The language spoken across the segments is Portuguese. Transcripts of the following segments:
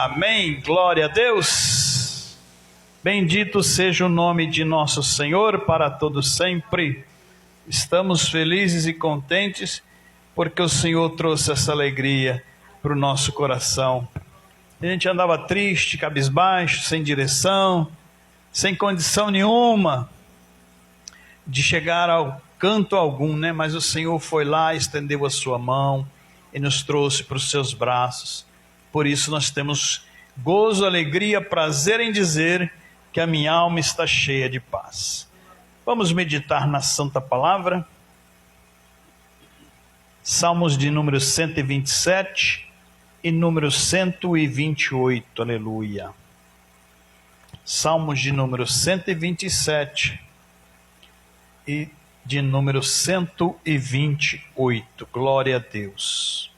Amém, glória a Deus. Bendito seja o nome de nosso Senhor para todo sempre. Estamos felizes e contentes porque o Senhor trouxe essa alegria para o nosso coração. A gente andava triste, cabisbaixo, sem direção, sem condição nenhuma de chegar ao canto algum, né? Mas o Senhor foi lá, estendeu a sua mão e nos trouxe para os seus braços. Por isso nós temos gozo, alegria, prazer em dizer que a minha alma está cheia de paz. Vamos meditar na Santa Palavra. Salmos de número 127 e número 128, aleluia. Salmos de número 127 e de número 128, glória a Deus.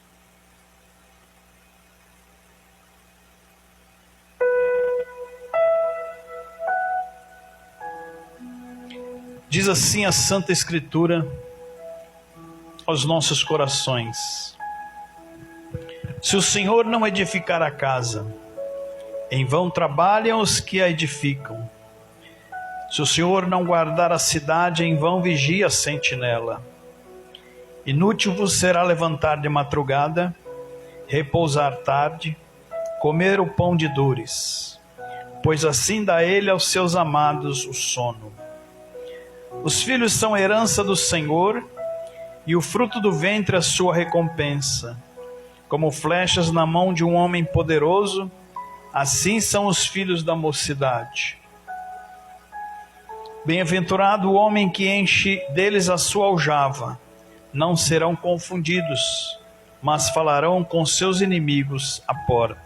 Diz assim a Santa Escritura aos nossos corações: se o Senhor não edificar a casa, em vão trabalham os que a edificam. Se o Senhor não guardar a cidade, em vão vigia a sentinela. Inútil vos será levantar de madrugada, repousar tarde, comer o pão de dores, pois assim dá ele aos seus amados o sono. Os filhos são herança do Senhor, e o fruto do ventre a sua recompensa. Como flechas na mão de um homem poderoso, assim são os filhos da mocidade. Bem-aventurado o homem que enche deles a sua aljava. Não serão confundidos, mas falarão com seus inimigos à porta.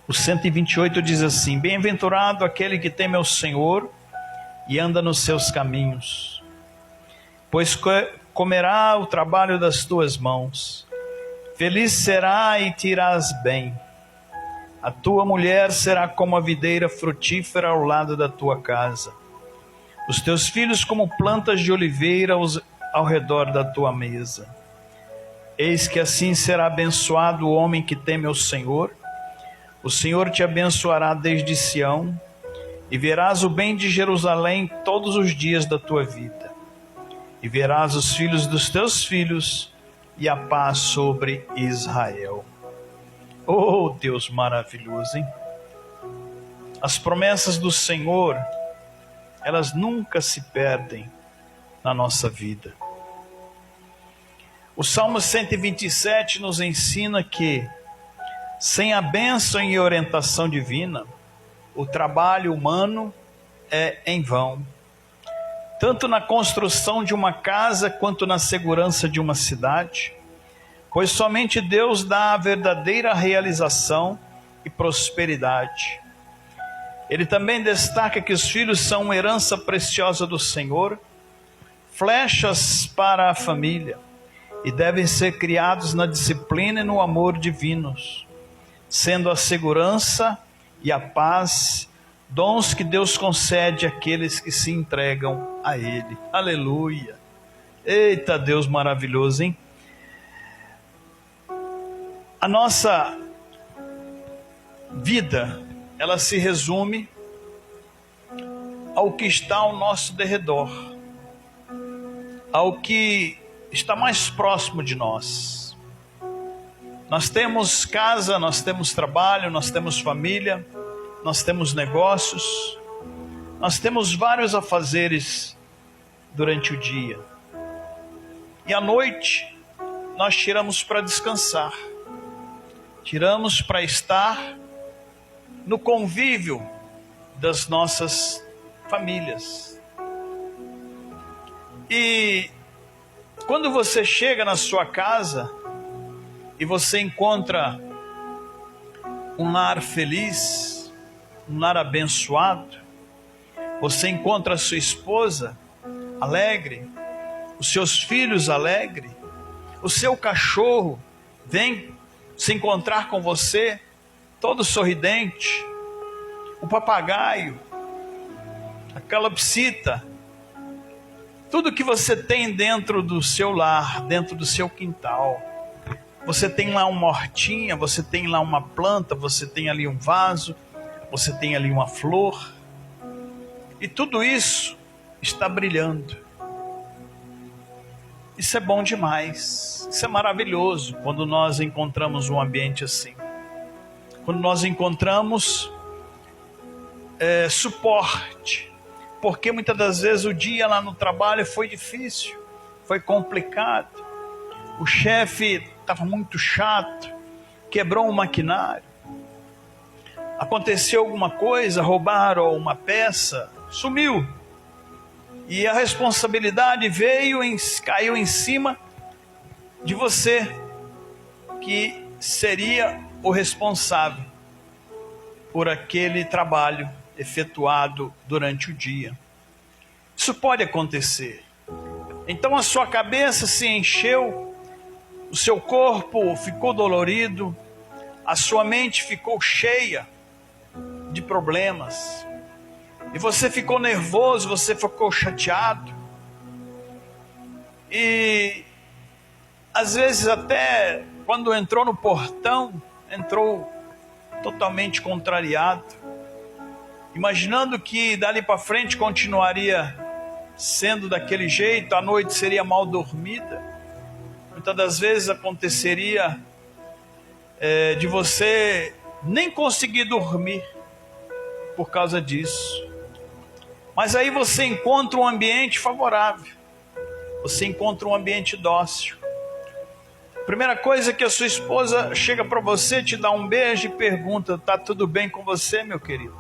O 128 diz assim: bem-aventurado aquele que teme ao Senhor e anda nos seus caminhos, pois comerá o trabalho das tuas mãos. Feliz será e te irás bem. A tua mulher será como a videira frutífera ao lado da tua casa. Os teus filhos como plantas de oliveira ao redor da tua mesa. Eis que assim será abençoado o homem que teme ao Senhor. O Senhor te abençoará desde Sião, e verás o bem de Jerusalém todos os dias da tua vida. E verás os filhos dos teus filhos, e a paz sobre Israel. Oh, Deus maravilhoso, hein? As promessas do Senhor, elas nunca se perdem na nossa vida. O Salmo 127 nos ensina que, sem a bênção e orientação divina, o trabalho humano é em vão. Tanto na construção de uma casa, quanto na segurança de uma cidade, pois somente Deus dá a verdadeira realização e prosperidade. Ele também destaca que os filhos são uma herança preciosa do Senhor, flechas para a família, e devem ser criados na disciplina e no amor divinos, sendo a segurança e a paz dons que Deus concede àqueles que se entregam a Ele. Aleluia! Eita, Deus maravilhoso, hein? A nossa vida, ela se resume ao que está ao nosso derredor, ao que está mais próximo de nós. Nós temos casa, nós temos trabalho, nós temos família, nós temos negócios, nós temos vários afazeres durante o dia. E à noite, nós tiramos para descansar. Tiramos para estar no convívio das nossas famílias. E quando você chega na sua casa e você encontra um lar feliz, um lar abençoado, você encontra a sua esposa alegre, os seus filhos alegres, o seu cachorro vem se encontrar com você, todo sorridente, o papagaio, a calopsita, tudo que você tem dentro do seu lar, dentro do seu quintal, Você tem lá uma hortinha, você tem lá uma planta, você tem ali um vaso, você tem ali uma flor. E tudo isso está brilhando. Isso é bom demais. Isso é maravilhoso quando nós encontramos um ambiente assim. Quando nós encontramos suporte. Porque muitas das vezes o dia lá no trabalho foi difícil, foi complicado. O chefe estava muito chato, quebrou um maquinário. Aconteceu alguma coisa, roubaram uma peça, sumiu. E a responsabilidade caiu em cima de você, que seria o responsável por aquele trabalho efetuado durante o dia. Isso pode acontecer. Então a sua cabeça se encheu, o seu corpo ficou dolorido, a sua mente ficou cheia de problemas. E você ficou nervoso, você ficou chateado. E às vezes até quando entrou no portão, entrou totalmente contrariado, imaginando que dali para frente continuaria sendo daquele jeito, a noite seria mal dormida. Muitas das vezes aconteceria de você nem conseguir dormir por causa disso. Mas aí você encontra um ambiente favorável, você encontra um ambiente dócil. Primeira coisa que a sua esposa chega para você, te dá um beijo e pergunta: tá tudo bem com você, meu querido?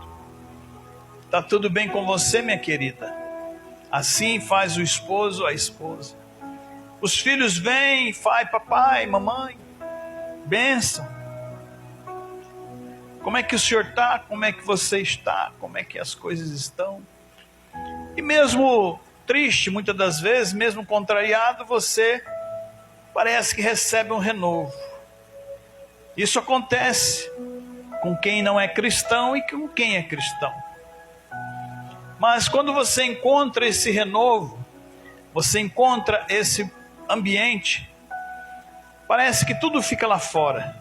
Tá tudo bem com você, minha querida? Assim faz o esposo, a esposa. Os filhos vêm, papai, mamãe, bênção. Como é que o senhor está? Como é que você está? Como é que as coisas estão? E mesmo triste, muitas das vezes, mesmo contrariado, você parece que recebe um renovo. Isso acontece com quem não é cristão e com quem é cristão. Mas quando você encontra esse renovo, você encontra esse ambiente, parece que tudo fica lá fora.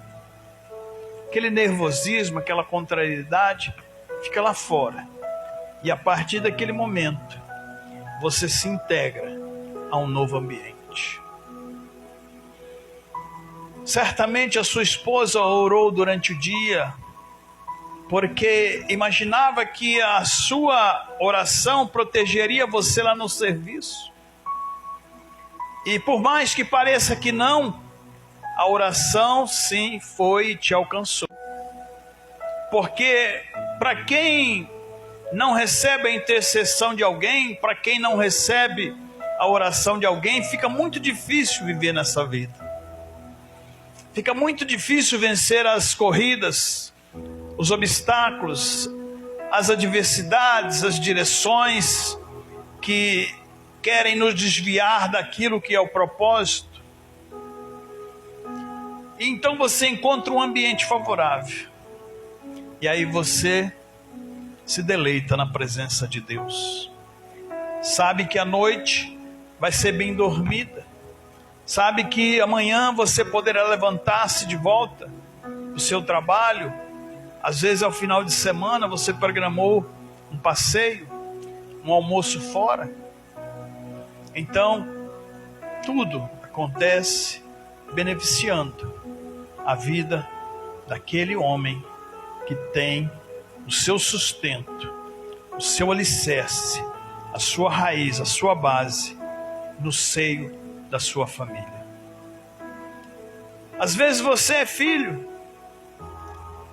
Aquele nervosismo, aquela contrariedade, fica lá fora. E a partir daquele momento, você se integra a um novo ambiente. Certamente a sua esposa orou durante o dia, porque imaginava que a sua oração protegeria você lá no serviço. E por mais que pareça que não, a oração sim foi e te alcançou. Porque para quem não recebe a intercessão de alguém, para quem não recebe a oração de alguém, fica muito difícil viver nessa vida. Fica muito difícil vencer as corridas, os obstáculos, as adversidades, as direções que querem nos desviar daquilo que é o propósito. E então você encontra um ambiente favorável. E aí você se deleita na presença de Deus. Sabe que a noite vai ser bem dormida. Sabe que amanhã você poderá levantar-se de volta do seu trabalho. Às vezes ao final de semana você programou um passeio, um almoço fora. Então, tudo acontece beneficiando a vida daquele homem que tem o seu sustento, o seu alicerce, a sua raiz, a sua base no seio da sua família. Às vezes você é filho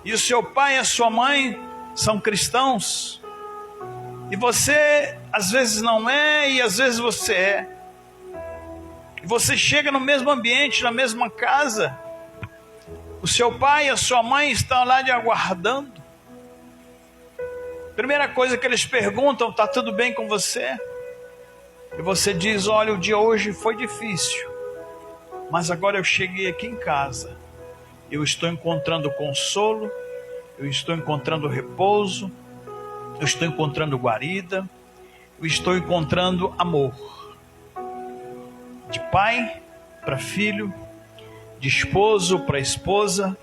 e o seu pai e a sua mãe são cristãos e você às vezes não é e às vezes você é. E você chega no mesmo ambiente, na mesma casa, o seu pai e a sua mãe estão lá te aguardando. Primeira coisa que eles perguntam: está tudo bem com você? E você diz: olha, o dia hoje foi difícil, mas agora eu cheguei aqui em casa, eu estou encontrando consolo, eu estou encontrando repouso, eu estou encontrando guarida, eu estou encontrando amor. De pai para filho, de esposo para esposa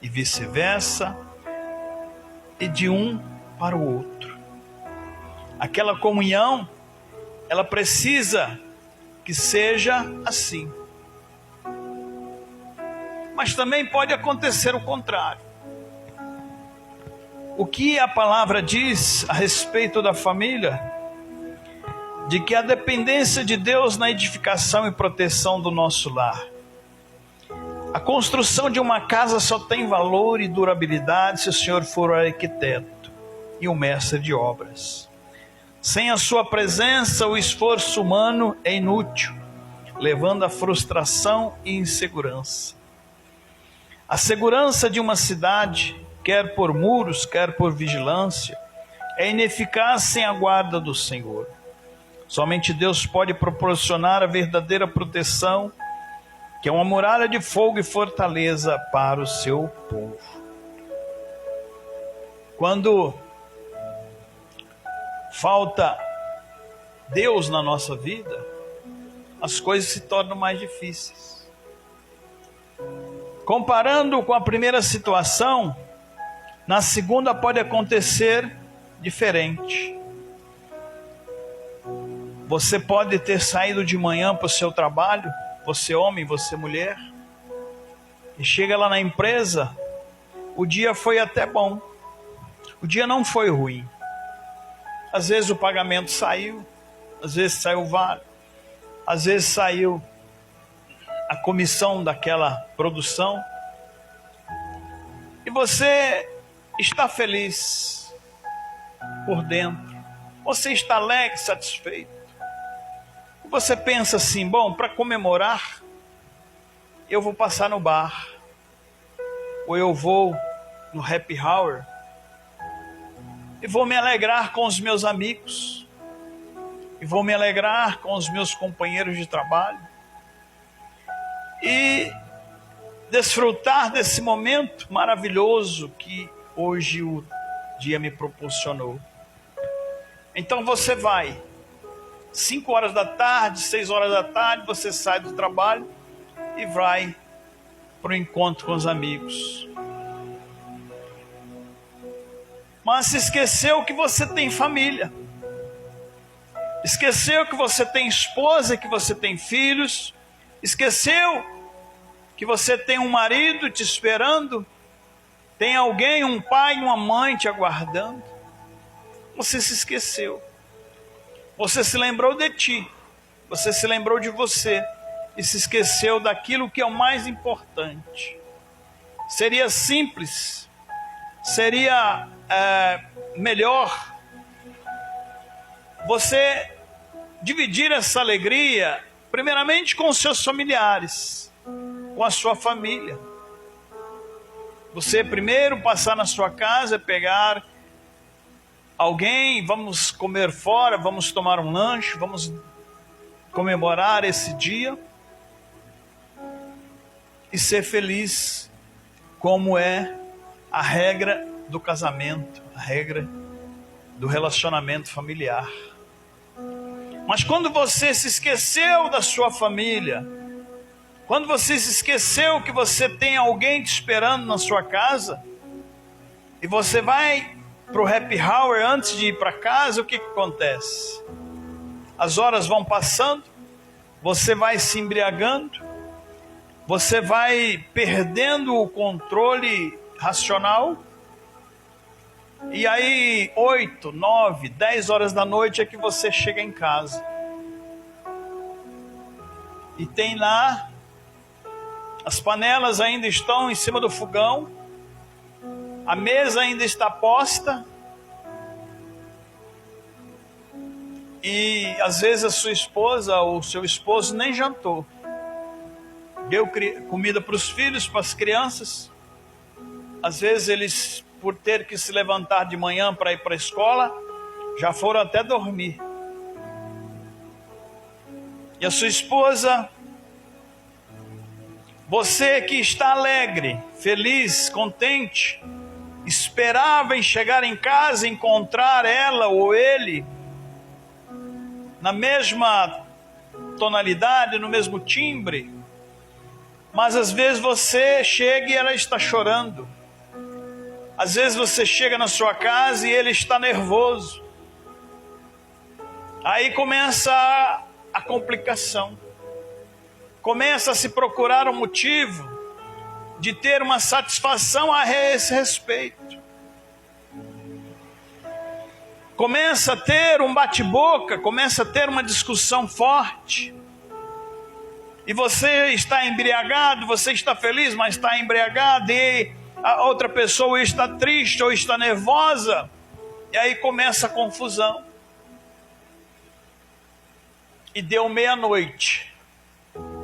e vice-versa, e de um para o outro. Aquela comunhão, ela precisa que seja assim. Mas também pode acontecer o contrário. O que a palavra diz a respeito da família? De que a dependência de Deus na edificação e proteção do nosso lar. A construção de uma casa só tem valor e durabilidade se o Senhor for o arquiteto e o mestre de obras. Sem a sua presença, o esforço humano é inútil, levando à frustração e insegurança. A segurança de uma cidade, quer por muros, quer por vigilância, é ineficaz sem a guarda do Senhor. Somente Deus pode proporcionar a verdadeira proteção, que é uma muralha de fogo e fortaleza para o seu povo. Quando falta Deus na nossa vida, as coisas se tornam mais difíceis. Comparando com a primeira situação, na segunda pode acontecer diferente. Você pode ter saído de manhã para o seu trabalho, você homem, você mulher, e chega lá na empresa, o dia foi até bom, o dia não foi ruim. Às vezes o pagamento saiu, às vezes saiu o vale, às vezes saiu a comissão daquela produção, e você está feliz por dentro, você está alegre, satisfeito. Você pensa assim, bom, para comemorar, eu vou passar no bar, ou eu vou no happy hour, e vou me alegrar com os meus amigos, e vou me alegrar com os meus companheiros de trabalho, e desfrutar desse momento maravilhoso que hoje o dia me proporcionou. Então você vai, 5 horas da tarde, 6 horas da tarde, você sai do trabalho e vai para o encontro com os amigos. Mas se esqueceu que você tem família. Esqueceu que você tem esposa, que você tem filhos. Esqueceu que você tem um marido te esperando. Tem alguém, um pai, uma mãe te aguardando. Você se esqueceu. Você se lembrou de ti, você se lembrou de você e se esqueceu daquilo que é o mais importante. Seria simples, seria melhor você dividir essa alegria, primeiramente com os seus familiares, com a sua família. Você primeiro passar na sua casa, pegar alguém, vamos comer fora, vamos tomar um lanche, vamos comemorar esse dia e ser feliz, como é a regra do casamento, a regra do relacionamento familiar. Mas quando você se esqueceu da sua família, quando você se esqueceu que você tem alguém te esperando na sua casa, e você vai para o happy hour antes de ir para casa, o que acontece? As horas vão passando, você vai se embriagando, você vai perdendo o controle racional, e aí 8, 9, 10 horas da noite é que você chega em casa. E tem lá, as panelas ainda estão em cima do fogão, a mesa ainda está posta, e às vezes a sua esposa ou o seu esposo nem jantou. Deu comida para os filhos, para as crianças. Às vezes eles, por ter que se levantar de manhã para ir para a escola, já foram até dormir. E a sua esposa, você que está alegre, feliz, contente, esperava em chegar em casa e encontrar ela ou ele na mesma tonalidade, no mesmo timbre, Mas às vezes você chega e ela está chorando. Às vezes você chega na sua casa e ele está nervoso. Aí começa a complicação. Começa a se procurar um motivo de ter uma satisfação a esse respeito. Começa a ter um bate-boca, começa a ter uma discussão forte. E você está embriagado, você está feliz, mas está embriagado, e a outra pessoa está triste ou está nervosa, e aí começa a confusão. E deu meia-noite,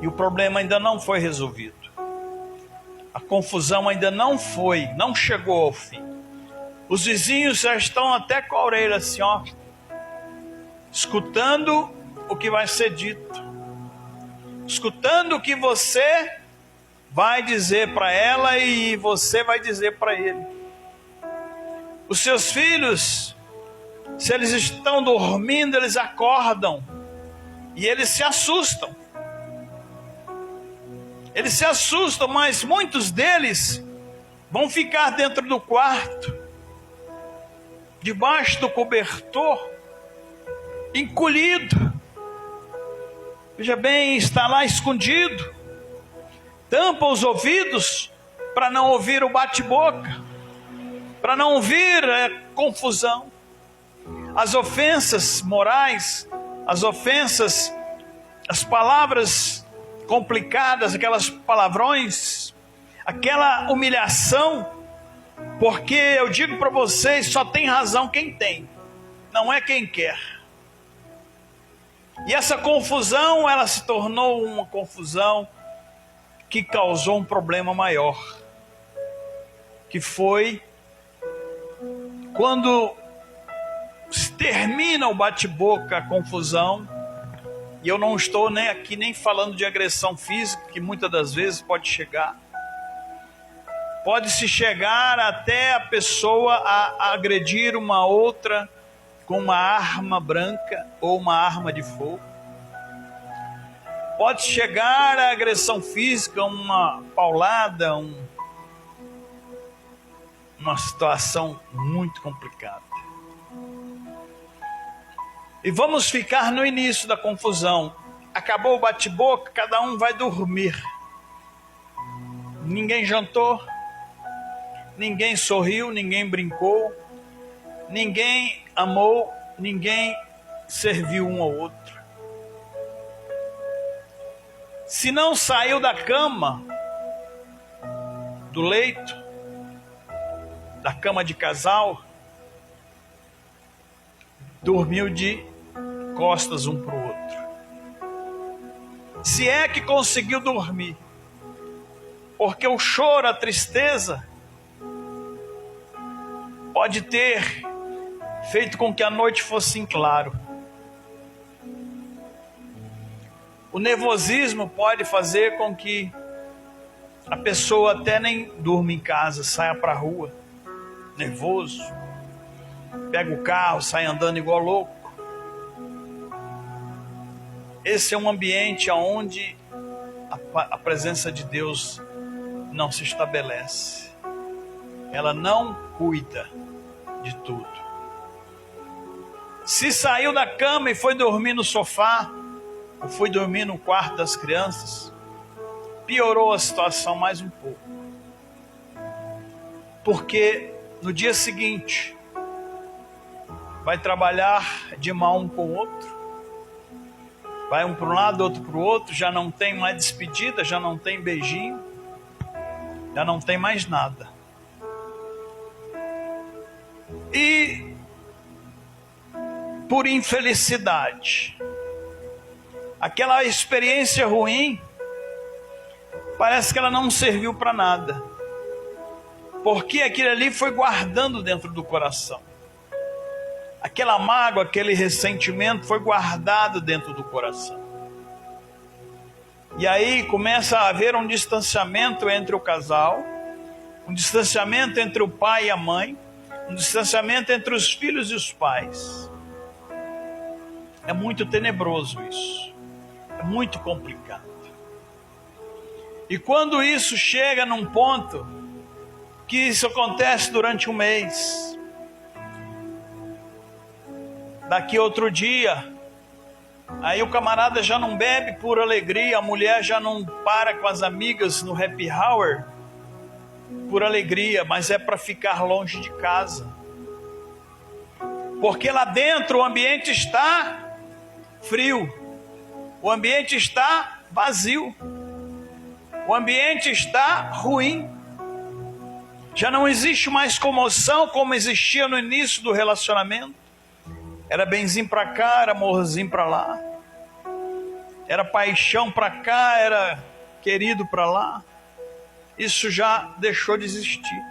e o problema ainda não foi resolvido. A confusão ainda não chegou ao fim. Os vizinhos já estão até com a orelha assim, ó, escutando o que vai ser dito, escutando o que você vai dizer para ela e você vai dizer para ele. Os seus filhos, se eles estão dormindo, eles acordam e eles se assustam. Eles se assustam, mas muitos deles vão ficar dentro do quarto, debaixo do cobertor, encolhido. Veja bem, está lá escondido. Tampa os ouvidos para não ouvir o bate-boca, para não ouvir a confusão. As ofensas morais, as ofensas, as palavras complicadas, aquelas palavrões, aquela humilhação, porque eu digo para vocês, só tem razão quem tem, não é quem quer. E essa confusão, ela se tornou uma confusão que causou um problema maior, que foi quando se termina o bate-boca, a confusão. E eu não estou aqui nem falando de agressão física, que muitas das vezes pode chegar. Pode-se chegar até a pessoa a agredir uma outra com uma arma branca ou uma arma de fogo. Pode chegar a agressão física, uma paulada, uma situação muito complicada. E vamos ficar no início da confusão. Acabou o bate-boca, cada um vai dormir. Ninguém jantou, ninguém sorriu, ninguém brincou, ninguém amou, ninguém serviu um ao outro. Se não saiu da cama, do leito, da cama de casal, dormiu de costas um para o outro. Se é que conseguiu dormir, porque o choro, a tristeza, pode ter feito com que a noite fosse em claro. O nervosismo pode fazer com que a pessoa até nem durma em casa, saia para a rua, nervoso, pega o carro, sai andando igual louco. Esse é um ambiente onde a presença de Deus não se estabelece. Ela não cuida de tudo. Se saiu da cama e foi dormir no sofá, ou foi dormir no quarto das crianças, piorou a situação mais um pouco. Porque no dia seguinte, vai trabalhar de mal um com o outro, vai um para um lado, outro para o outro, já não tem mais despedida, já não tem beijinho, já não tem mais nada. E por infelicidade, aquela experiência ruim, parece que ela não serviu para nada, porque aquilo ali foi guardando dentro do coração. Aquela mágoa, aquele ressentimento foi guardado dentro do coração. E aí começa a haver um distanciamento entre o casal, um distanciamento entre o pai e a mãe, um distanciamento entre os filhos e os pais. É muito tenebroso isso. É muito complicado. E quando isso chega num ponto, que isso acontece durante um mês, daqui outro dia, aí o camarada já não bebe por alegria, a mulher já não para com as amigas no happy hour por alegria, mas é para ficar longe de casa. Porque lá dentro o ambiente está frio, o ambiente está vazio, o ambiente está ruim. Já não existe mais comoção como existia no início do relacionamento. Era benzinho para cá, era amorzinho para lá. Era paixão para cá, era querido para lá. Isso já deixou de existir.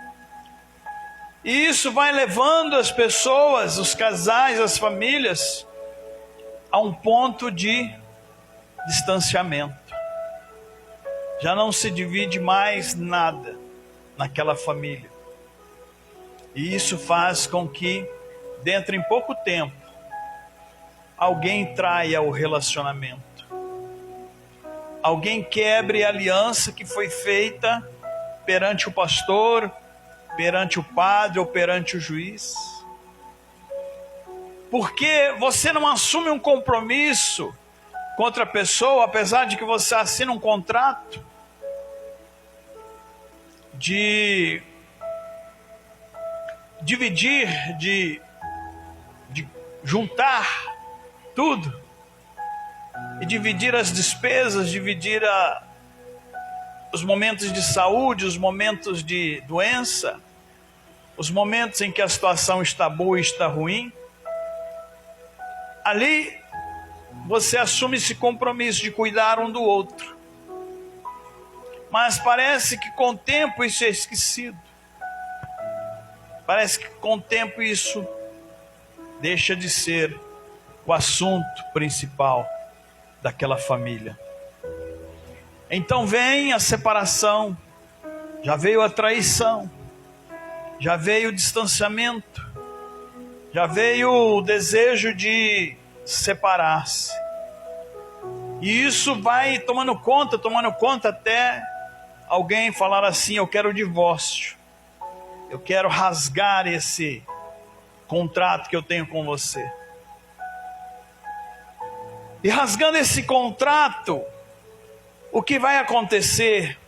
E isso vai levando as pessoas, os casais, as famílias, a um ponto de distanciamento. Já não se divide mais nada naquela família. E isso faz com que, dentro em pouco tempo, alguém traia o relacionamento. Alguém quebre a aliança que foi feita perante o pastor, perante o padre ou perante o juiz. Porque você não assume um compromisso com outra pessoa, apesar de que você assina um contrato de dividir, de juntar tudo e dividir as despesas, dividir os momentos de saúde, os momentos de doença, os momentos em que a situação está boa e está ruim. Ali você assume esse compromisso de cuidar um do outro. Mas parece que com o tempo isso é esquecido. Parece que com o tempo isso deixa de ser o assunto principal daquela família. Então vem a separação, já veio a traição, já veio o distanciamento, já veio o desejo de separar-se. E isso vai tomando conta até alguém falar assim: eu quero o divórcio, eu quero rasgar esse contrato que eu tenho com você. E rasgando esse contrato, o que vai acontecer?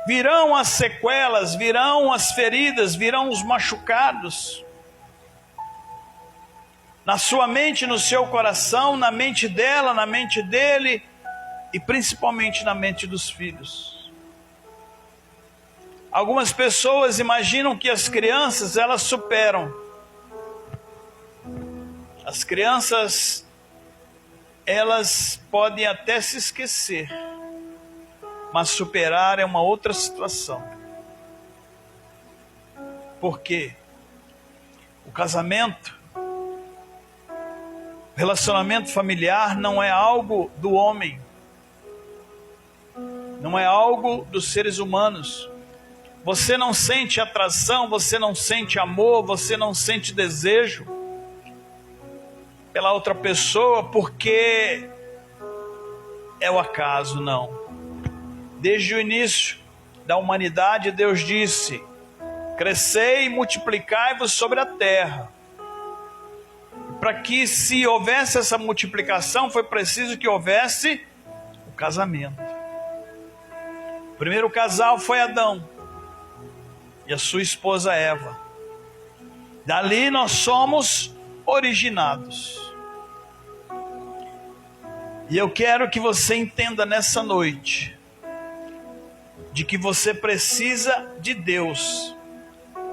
Virão as sequelas, virão as feridas, virão os machucados. Na sua mente, no seu coração, na mente dela, na mente dele e principalmente na mente dos filhos. Algumas pessoas imaginam que as crianças, elas superam. As crianças, elas podem até se esquecer, mas superar é uma outra situação. Por quê? O casamento, o relacionamento familiar não é algo do homem, não é algo dos seres humanos. Você não sente atração, você não sente amor, você não sente desejo pela outra pessoa porque é o acaso, não. Desde o início da humanidade, Deus disse: crescei e multiplicai-vos sobre a terra. Para que se houvesse essa multiplicação, foi preciso que houvesse o casamento. O primeiro casal foi Adão e a sua esposa Eva. Dali nós somos originados. E eu quero que você entenda nessa noite de que você precisa de Deus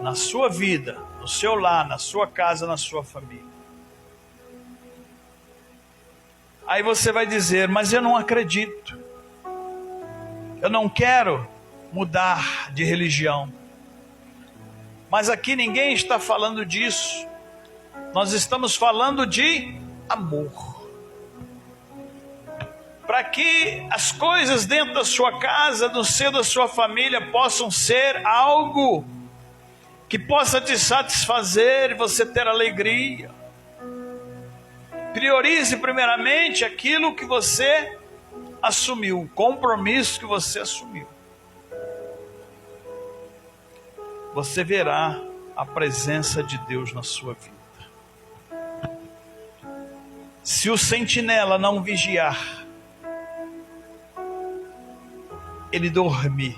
na sua vida, no seu lar, na sua casa, na sua família. Aí você vai dizer: mas eu não acredito, eu não quero mudar de religião. Mas aqui ninguém está falando disso. Nós estamos falando de amor. Para que as coisas dentro da sua casa, no seio da sua família, possam ser algo que possa te satisfazer e você ter alegria. Priorize primeiramente aquilo que você assumiu, o compromisso que você assumiu. você verá a presença de Deus na sua vida. Se o sentinela não vigiar, ele dormir,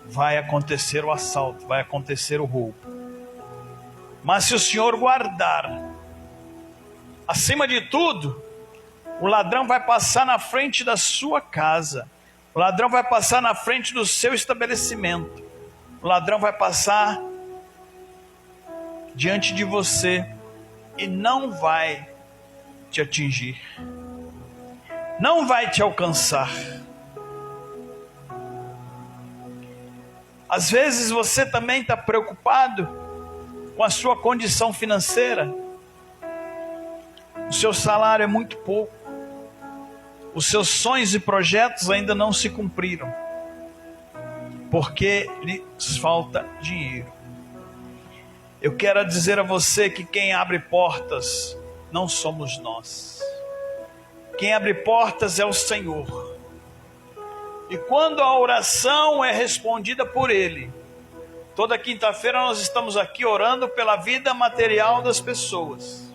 vai acontecer o assalto, vai acontecer o roubo. Mas se o Senhor guardar, acima de tudo, o ladrão vai passar na frente da sua casa, o ladrão vai passar na frente do seu estabelecimento, o ladrão vai passar diante de você e não vai te atingir, não vai te alcançar. Às vezes você também está preocupado com a sua condição financeira. O seu salário é muito pouco. Os seus sonhos e projetos ainda não se cumpriram, porque lhes falta dinheiro. Eu quero dizer a você que quem abre portas não somos nós. Quem abre portas é o Senhor. E quando a oração é respondida por Ele, toda quinta-feira nós estamos aqui orando pela vida material das pessoas.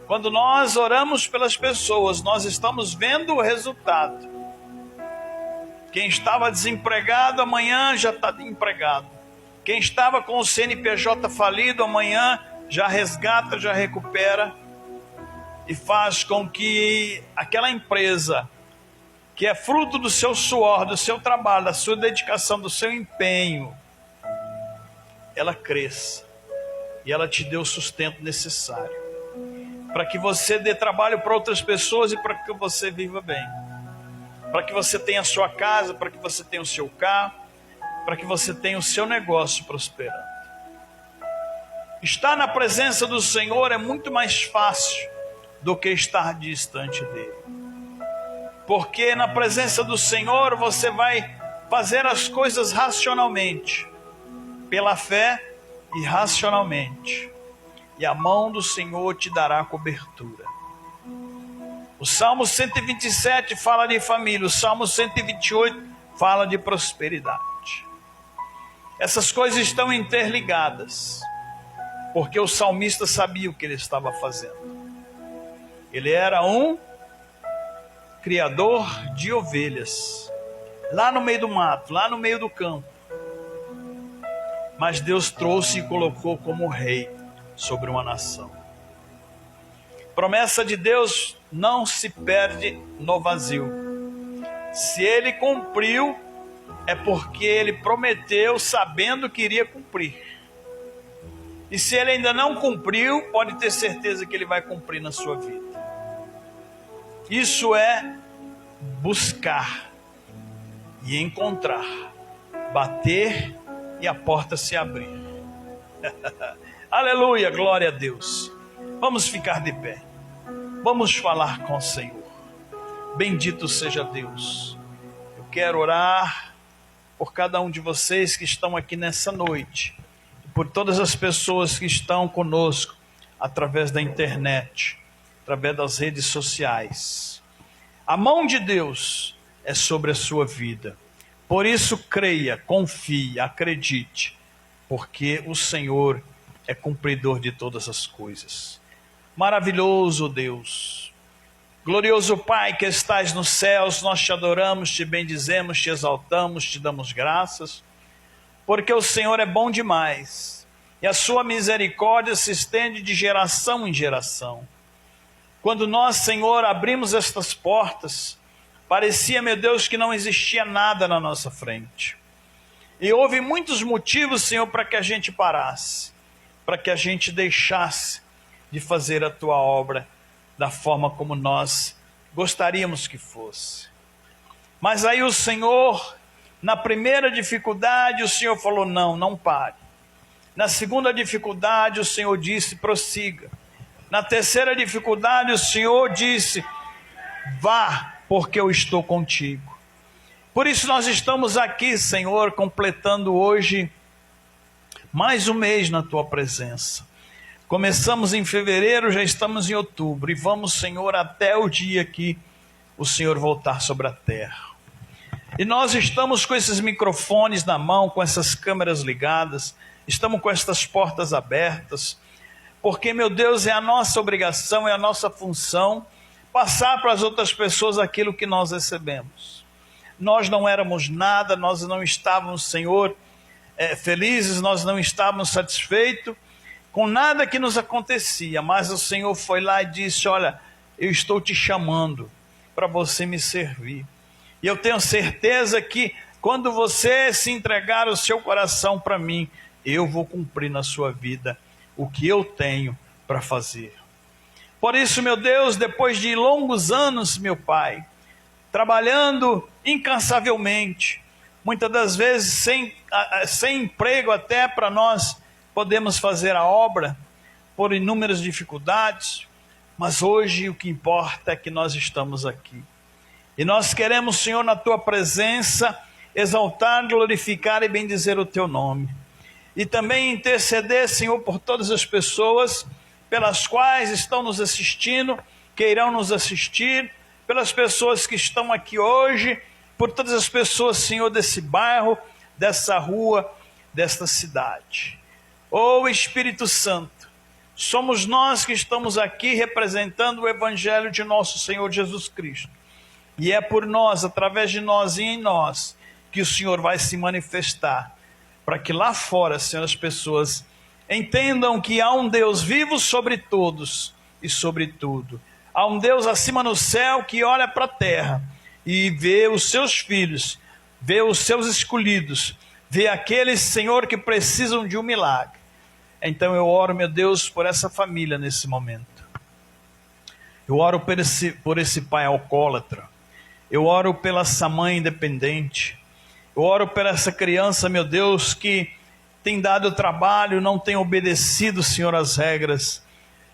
Quando nós oramos pelas pessoas, nós estamos vendo o resultado. Quem estava desempregado, amanhã já está empregado. Quem estava com o CNPJ falido, amanhã já resgata, já recupera e faz com que aquela empresa, que é fruto do seu suor, do seu trabalho, da sua dedicação, do seu empenho, ela cresça e ela te dê o sustento necessário para que você dê trabalho para outras pessoas e para que você viva bem, para que você tenha a sua casa, para que você tenha o seu carro, para que você tenha o seu negócio prosperando. Estar na presença do Senhor é muito mais fácil do que estar distante dele. Porque na presença do Senhor você vai fazer as coisas racionalmente, pela fé e racionalmente. E a mão do Senhor te dará cobertura. O Salmo 127 fala de família, o Salmo 128 fala de prosperidade. Essas coisas estão interligadas, porque o salmista sabia o que ele estava fazendo. Ele era um criador de ovelhas, lá no meio do mato, lá no meio do campo. Mas Deus trouxe e colocou como rei sobre uma nação. Promessa de Deus não se perde no vazio. Se ele cumpriu, é porque ele prometeu sabendo que iria cumprir. E se ele ainda não cumpriu, pode ter certeza que ele vai cumprir na sua vida. Isso é buscar e encontrar, bater e a porta se abrir. Aleluia, glória a Deus. Vamos ficar de pé. Vamos falar com o Senhor. Bendito seja Deus. Eu quero orar por cada um de vocês que estão aqui nessa noite, por todas as pessoas que estão conosco através da internet, através das redes sociais. A mão de Deus é sobre a sua vida. Por isso creia, confie, acredite, porque o Senhor é cumpridor de todas as coisas. Maravilhoso Deus, glorioso Pai que estás nos céus, nós te adoramos, te bendizemos, te exaltamos, te damos graças, porque o Senhor é bom demais e a sua misericórdia se estende de geração em geração. Quando nós, Senhor, abrimos estas portas, parecia, meu Deus, que não existia nada na nossa frente. E houve muitos motivos, Senhor, para que a gente parasse, para que a gente deixasse de fazer a tua obra da forma como nós gostaríamos que fosse. Mas aí o Senhor, na primeira dificuldade, o Senhor falou, não pare. Na segunda dificuldade, o Senhor disse, prossiga. Na terceira dificuldade, o Senhor disse, vá, porque eu estou contigo. Por isso nós estamos aqui, Senhor, completando hoje mais um mês na tua presença. Começamos em fevereiro, já estamos em outubro e vamos, Senhor, até o dia que o Senhor voltar sobre a terra. E nós estamos com esses microfones na mão, com essas câmeras ligadas, estamos com estas portas abertas, porque, meu Deus, é a nossa obrigação, é a nossa função passar para as outras pessoas aquilo que nós recebemos. Nós não éramos nada, nós não estávamos, Senhor, felizes, nós não estávamos satisfeitos com nada que nos acontecia, mas o Senhor foi lá e disse: olha, eu estou te chamando para você me servir. E eu tenho certeza que quando você se entregar o seu coração para mim, eu vou cumprir na sua vida o que eu tenho para fazer. Por isso, meu Deus, depois de longos anos, meu Pai, trabalhando incansavelmente, muitas das vezes sem emprego até para nós podemos fazer a obra, por inúmeras dificuldades, mas hoje o que importa é que nós estamos aqui. E nós queremos, Senhor, na Tua presença, exaltar, glorificar e bendizer o Teu nome. E também interceder, Senhor, por todas as pessoas pelas quais estão nos assistindo, que irão nos assistir, pelas pessoas que estão aqui hoje, por todas as pessoas, Senhor, desse bairro, dessa rua, desta cidade. Ó Espírito Santo, somos nós que estamos aqui representando o Evangelho de nosso Senhor Jesus Cristo. E é por nós, através de nós e em nós, que o Senhor vai se manifestar, para que lá fora, Senhor, as pessoas entendam que há um Deus vivo sobre todos e sobre tudo. Há um Deus acima no céu que olha para a terra e vê os seus filhos, vê os seus escolhidos, vê aqueles, Senhor, que precisam de um milagre. Então eu oro, meu Deus, por essa família nesse momento. Eu oro por esse pai alcoólatra. Eu oro pela essa mãe independente. Eu oro por essa criança, meu Deus, que tem dado trabalho, não tem obedecido, Senhor, as regras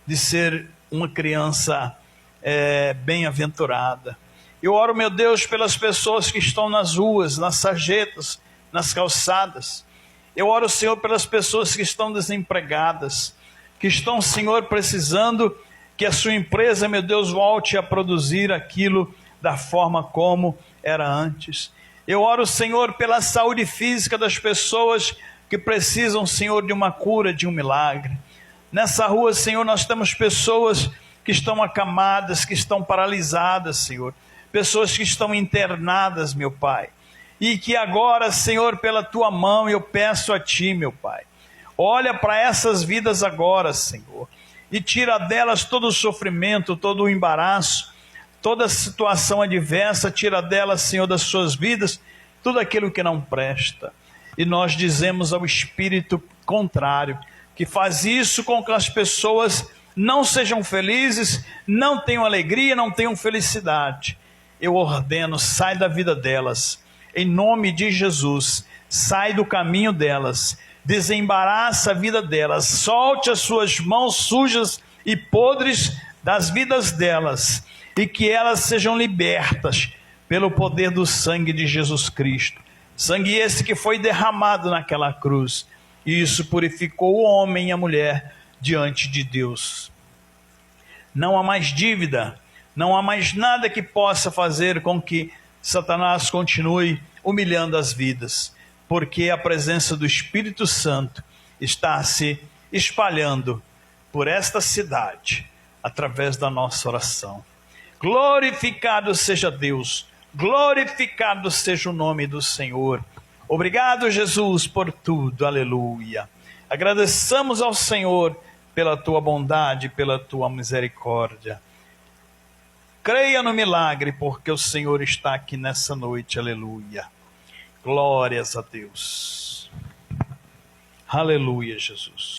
de ser uma criança bem-aventurada. Eu oro, meu Deus, pelas pessoas que estão nas ruas, nas sarjetas, nas calçadas. Eu oro, Senhor, pelas pessoas que estão desempregadas, que estão, Senhor, precisando que a sua empresa, meu Deus, volte a produzir aquilo da forma como era antes. Eu oro, Senhor, pela saúde física das pessoas que precisam, Senhor, de uma cura, de um milagre. Nessa rua, Senhor, nós temos pessoas que estão acamadas, que estão paralisadas, Senhor. Pessoas que estão internadas, meu Pai. E que agora, Senhor, pela Tua mão, eu peço a Ti, meu Pai. Olha para essas vidas agora, Senhor. E tira delas todo o sofrimento, todo o embaraço, toda a situação adversa, tira delas, Senhor, das suas vidas, tudo aquilo que não presta. E nós dizemos ao espírito contrário, que faz isso com que as pessoas não sejam felizes, não tenham alegria, não tenham felicidade. Eu ordeno, sai da vida delas, em nome de Jesus, sai do caminho delas, desembaraça a vida delas, solte as suas mãos sujas e podres das vidas delas, e que elas sejam libertas pelo poder do sangue de Jesus Cristo. Sangue esse que foi derramado naquela cruz. E isso purificou o homem e a mulher diante de Deus. Não há mais dívida, não há mais nada que possa fazer com que Satanás continue humilhando as vidas, porque a presença do Espírito Santo está se espalhando por esta cidade, através da nossa oração. Glorificado seja Deus, glorificado seja o nome do Senhor. Obrigado, Jesus, por tudo, aleluia. Agradeçamos ao Senhor pela Tua bondade, pela Tua misericórdia. Creia no milagre, porque o Senhor está aqui nessa noite, aleluia. Glórias a Deus. Aleluia, Jesus.